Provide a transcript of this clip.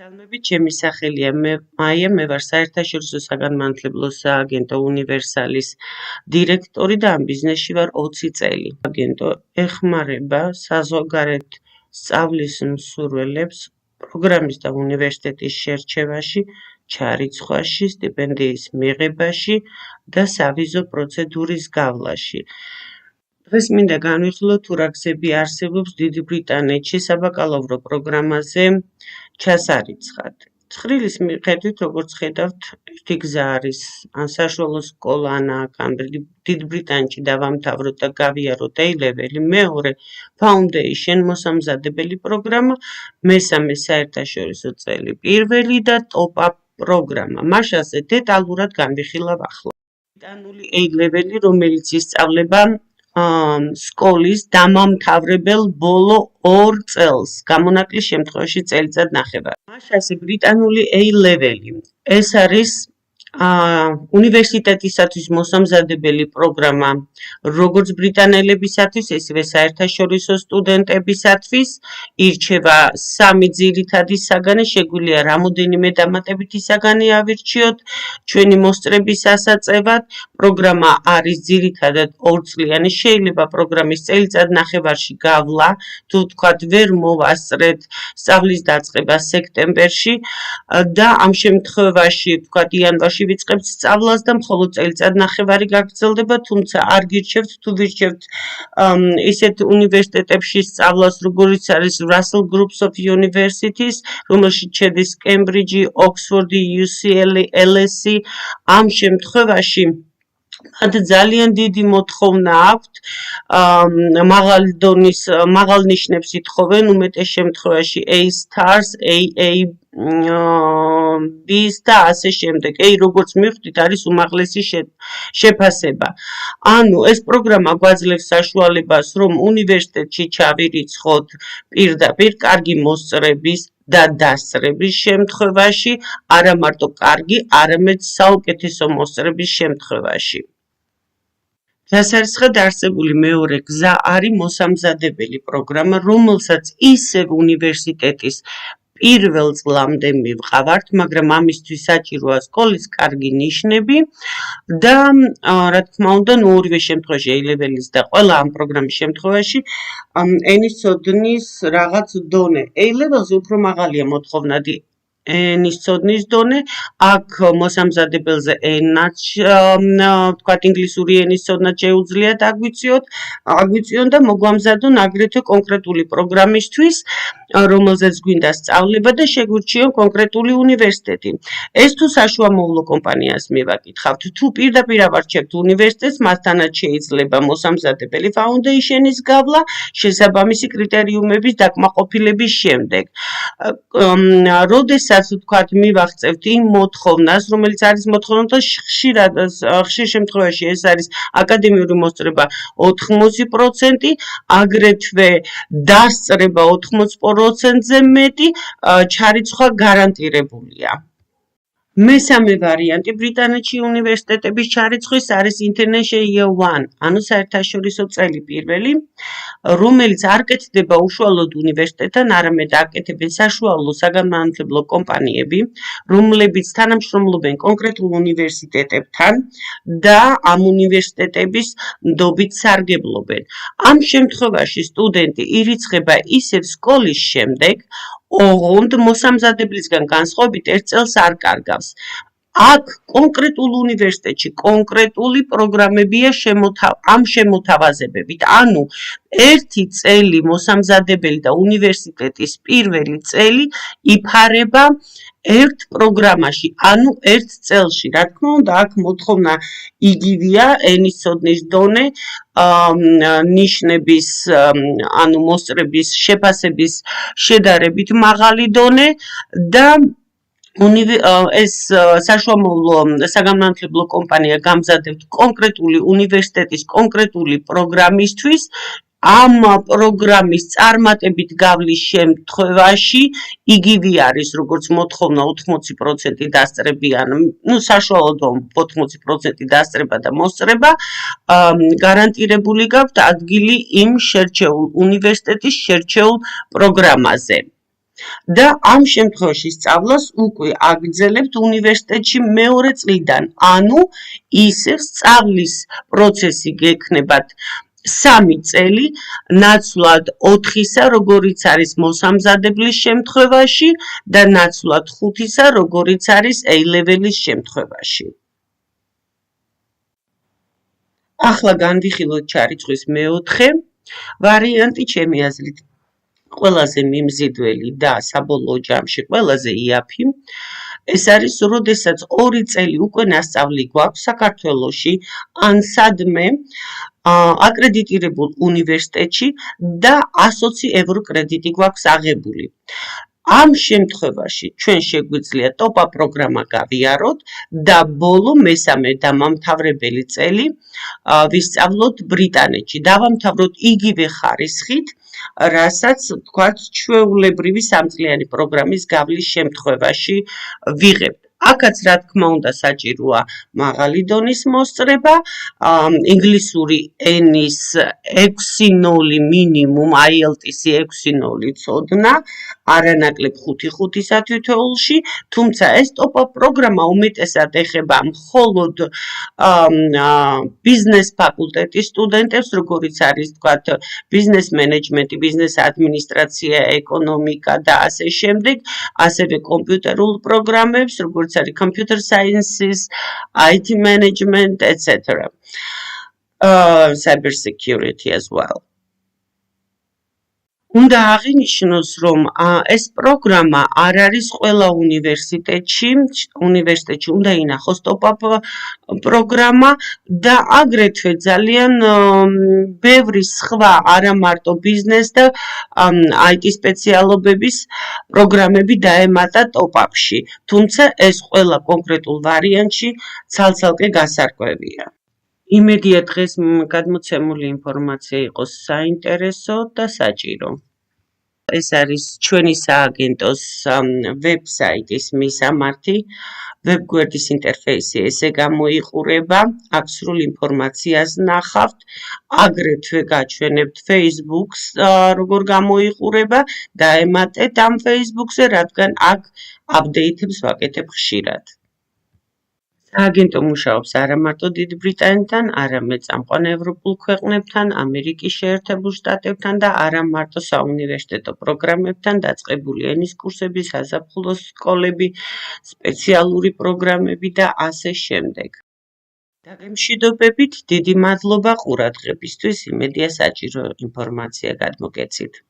მოგესალმებით, ჩემი სახელია მაია, მე ვარ საერთაშორისო საგანმანათლებლო სააგენტო უნივერსალის დირექტორი და ამ ბიზნესში ვარ 20 წელი. აგენტო ეხმარება საზღვარგარეთ სწავლის მსურველებს პროგრამის და უნივერსიტეტის შერჩევაში, ჩარიცხვაში, სტიპენდიის მიღებაში და სავიზო პროცედურის გავლაში. დღეს მინდა განვიხილოთ თუ რა გზები არსებობს დიდი ბრიტანეთში საბაკალავრო პროგრამაზე ჩასარიცხად. ცხრილის მიხედვით, როგორც ხედავთ, ერთი გზა არის ან საშუალო სკოლა, ან აქ დიდ ბრიტანეთში დავამთავროთ და გავიაროთ A-level, მეორე foundation მოსამზადებელი პროგრამა, მესამე საერთაშორისო წელი პირველი და top-up პროგრამა. მაშასე დეტალურად განვიხილავ ახლა. ბრიტანული A-level, რომელიც ისწავლება სკოლის დამამთავრებელ ბოლო 2 წელს, გამონაკლის შემთხვევაში წელიწად ნახევარი. მაშასე ბრიტანული A-level, ეს არის უნივერსიტეტისათვის მოსამზადებელი პროგრამა, როგორც ბრიტანელებისათვის, ისევე საერთაშორისო სტუდენტებისათვის, ირჩევა 3 ძირითადი საგანი, შეგვიძლია რამოდენიმე დამატებითი საგანი ავირჩიოთ ჩვენი მოსწრების ასაწევად. პროგრამა არის ძირითადად 2 წლიანი, შეიძლება პროგრამის წელიწად ნახევარში გავლა, თუ ვთქვათ, ვერ მოვასწრეთ სწავლის დაწყება სექტემბერში და ამ შემთხვევაში, ვთქვათ, იანვარში ვიწყებთ სწავლას და მხოლოდ წელიწად ნახევარი გაგრძელდება, თუმცა არ გირჩევთ თუ ვირჩევთ ისეთ უნივერსიტეტებში სწავლას, როგორიც არის Russell Groups of Universities, რომელშიც შედის კემბრიჯი, ოქსფორდი, UCLA, LSE. ამ შემთხვევაში მათ ძალიან დიდი მოთხოვნა აქვთ, მაღალ ნიშნებს ითხოვენ, უმეტეს შემთხვევაში A-stars, AA-Bs და ასე შემდეგ. როგორც მივხვდით, არის უმაღლესი შეფასება. ანუ ეს პროგრამა გვაძლევს საშუალებას, რომ უნივერსიტეტში ჩავირიცხოთ პირდაპირ კარგი მოსწრების და დასწრების შემთხვევაში, არა მარტო კარგი, არამედ საუკეთესო მოსწრების შემთხვევაში. ჩასარიცხად არსებული მეორე გზა არის მოსამზადებელი პროგრამა, რომელსაც ისევ უნივერსიტეტის პირველ წლამდე მივყავართ, მაგრამ ამისთვის საჭიროა სკოლის კარგი ნიშნები და რა თქმა უნდა, ორივე შემთხვევაში A-level-ის და ყველა ამ პროგრამის შემთხვევაში ენის ცოდნის რაღაც დონე. A-level-ზე უფრო მაღალია მოთხოვნა ენის ცოდნის დონე, აქ მოსამზადებელზე ენაც, ვთქვათ, ინგლისური ენის ცოდნაც შეუძლიათ აგვიწიონ და მოგვამზადონ აგრეთვე კონკრეტული პროგრამისთვის, რომელზეც გვინდა სწავლება და შეგვირჩიონ კონკრეტული უნივერსიტეტი. ეს თუ საშუალო კომპანიას მივაკითხავთ, თუ პირდაპირ ავარჩევთ უნივერსიტეტს, მასთანაც შეიძლება მოსამზადებელი foundation-ის გავლა, შესაბამისი კრიტერიუმების დაკმაყოფილების შემდეგ. როდესაც ვთქვათ, მივაღწევთ იმ მოთხოვნას, რომელიც არის მოთხოვნა და ხშირ შემთხვევაში ეს არის აკადემიური მოსწრება 80%, აგრეთვე დასწრება 80%-ზე მეტი, ჩარიცხვა გარანტირებულია. მესამე ვარიანტი ბრიტანეთში უნივერსიტეტების ჩარიცხვის არის International Year 1, ანუ საერთაშორისო წელი პირველი, რომელიც არ კეთდება უშუალოდ უნივერსიტეტთან, არამედ აკეთებენ საშუალო საგანმანათლებლო კომპანიები, რომლებიც თანამშრომლობენ კონკრეტულ უნივერსიტეტებთან და ამ უნივერსიტეტების ნდობით სარგებლობენ. ამ შემთხვევაში სტუდენტი ირიცხება ისევ სკოლის შემდეგ, ოღონდ მოსამზადებლისგან განსხვავებით 1 წელს არ კარგავს. აქ კონკრეტულ უნივერსიტეტში კონკრეტული პროგრამებია ამ შემოთავაზებებით. ანუ 1 წელი მოსამზადებელი და უნივერსიტეტის პირველი წელი იფარება ერთ პროგრამაში, ანუ 1 წელში. რა თქმა უნდა, აქ მოთხოვნა იგივეა, ენის ცოდნის დონე, ნიშნების, ანუ მოსწრების შეფასების შედარებით მაღალი დონე და ეს საშუალო საგანმანათლებლო კომპანია გამზადებთ კონკრეტული უნივერსიტეტის კონკრეტული პროგრამისთვის. ამ პროგრამის წარმატებით გავლის შემთხვევაში იგივე არის, როგორც მოთხოვნა 80% დასწრებიან, საშუალოდ 80% დასწრება და მოსწრება, გარანტირებული გაქვთ ადგილი იმ შერჩეულ უნივერსიტეტის შერჩეულ პროგრამაზე. და ამ შემთხვევაში სწავლას უკვე აგრძელებთ უნივერსიტეტში მეორე წლიდან, ანუ ისევ სწავლის პროცესი გექნებათ 3 წელი, ნაცვლად 4-ისა, როგორიც არის მოსამზადებლის შემთხვევაში და ნაცვლად 5-ისა, როგორიც არის A-level-ის შემთხვევაში. ახლა განვიხილოთ ჩარიცხვის მეოთხე ვარიანტი, ჩემი აზრით ყველაზე მიმზიდველი და საბოლოო ჯამში ყველაზე იაფი. ეს არის, როდესაც 2 წელი უკვე ნასწავლი გვაქვს საქართველოში ან სადმე აკრედიტირებულ უნივერსიტეტში და 120 ევრო კრედიტი გვაქვს აღებული. ამ შემთხვევაში ჩვენ შეგვიძლია ტოპა პროგრამა გავიაროთ და ბოლო მესამე დამამთავრებელი წელი ვისწავლოთ ბრიტანეთში. დავამთავროთ იგივე ხარისხით, რასაც თქვათ ჩვეულებრივი 3-წლიანი პროგრამის გავლის შემთხვევაში ვიღებთ. აქაც რა თქმა უნდა საჭიროა მაღალი დონის მოსწრება, ინგლისური ენის 6.0 მინიმუმ, IELTS 6.0 ცოდნა, არანაკლებ 5-5-ისა თითოეულში, თუმცა ეს ტოპ-აპ პროგრამა უმეტესად ეხება მხოლოდ ბიზნეს ფაკულტეტის სტუდენტებს, როგორიც არის თქვათ ბიზნეს მენეჯმენტი, ბიზნეს ადმინისტრაცია, ეკონომიკა და ასე შემდეგ, ასევე კომპიუტერულ პროგრამებს, როგორც არის computer sciences, IT management, etc. Cyber security as well. უნდა აღინიშნოს, რომ ეს პროგრამა არ არის ყველა უნივერსიტეტში უნდა ინახოს ტოპ-აპ პროგრამა და აგრეთვე ძალიან ბევრი სხვა არა მარტო ბიზნეს და IT სპეციალობების პროგრამები დაემატა ტოპ-აპში, თუმცა ეს ყველა კონკრეტულ ვარიანტში ცალ-ცალკე გასარკვევია. იმედია დღეს გადმოცემული ინფორმაცია იყოს საინტერესო და საჭირო. ეს არის ჩვენი სააგენტოს ვებსაიტის მისამართი, ვებგვერდის ინტერფეისი ესე გამოიყურება, აქ სრულ ინფორმაციას ნახავთ, აგრეთვე გაჩვენებთ Facebook-ს როგორ გამოიყურება, დაემატეთ ამ Facebook-ზე, რადგან აქ აპდეიტებს ვაკეთებ ხშირად. სააგენტო მუშაობს არა მარტო დიდ ბრიტანეთთან, არამედ წამყვან ევროპულ ქვეყნებთან, ამერიკის შეერთებულ შტატებთან და არა მარტო საუნივერსიტეტო პროგრამებთან, დაწყებული ენის კურსები, საზაფხულო სკოლები, სპეციალური პროგრამები და ასე შემდეგ. დაგემშვიდობებით, დიდი მადლობა ყურადღებისთვის, იმედია საჭირო ინფორმაცია გადმოგეცით.